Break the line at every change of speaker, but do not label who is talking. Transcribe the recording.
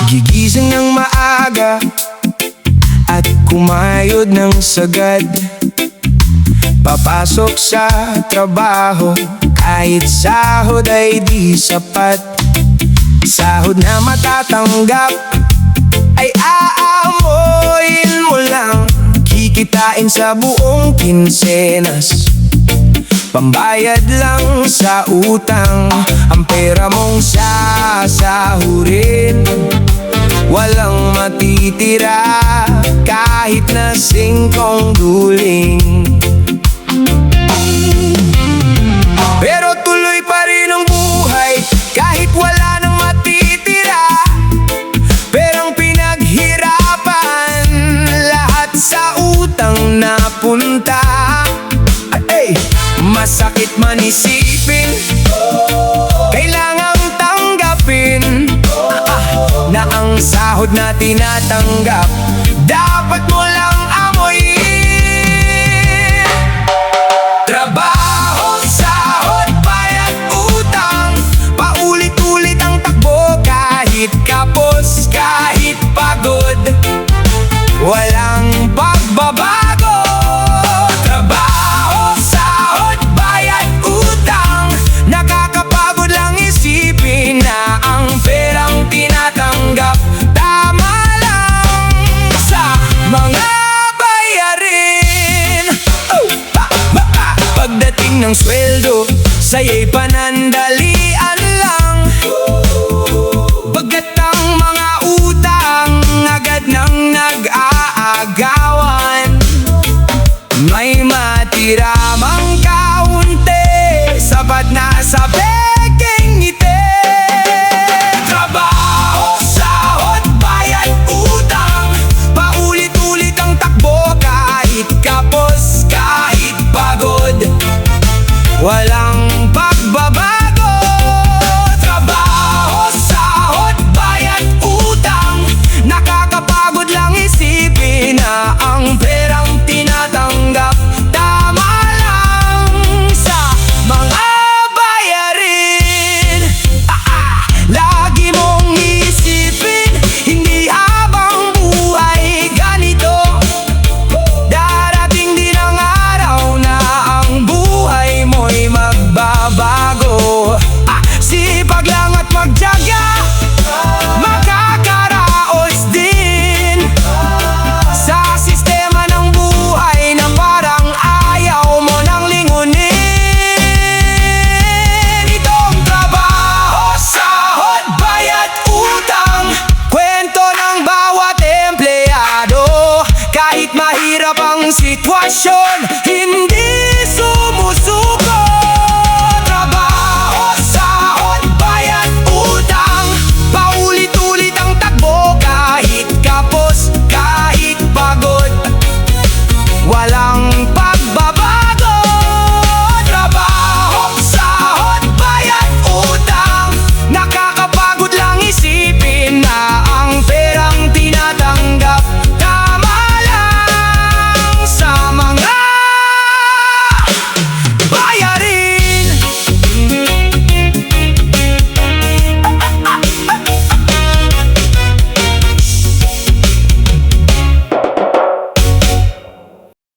Gigising ng maaga at kumayod ng sagad, papasok sa trabaho kahit sahod ay di sapat. Sahod na matatanggap ay aamoyin mo lang, kikitain sa buong kinsenas, pambayad lang sa utang. Ang pera mong sasahurin, walang matitira kahit na 5 duling. Pero tuloy pa rin ang buhay kahit wala nang matitira. Perang pinaghirapan, lahat sa utang napunta. Ay, masakit man isipin, kailangang tanggapin na ang sahod na tinatanggap dapat mo lang amoyin. Trabaho, sahod, bayad, utang, paulit-ulit ang takbo kahit kapos, kahit pagod, walang pagbabago. Trabaho, sahod, bayad, utang, nakakapagod lang isipin na ang perang tinatanggap tama lang sa mga bayarin. Pagdating ng sweldo, saya'y pananaligaligin.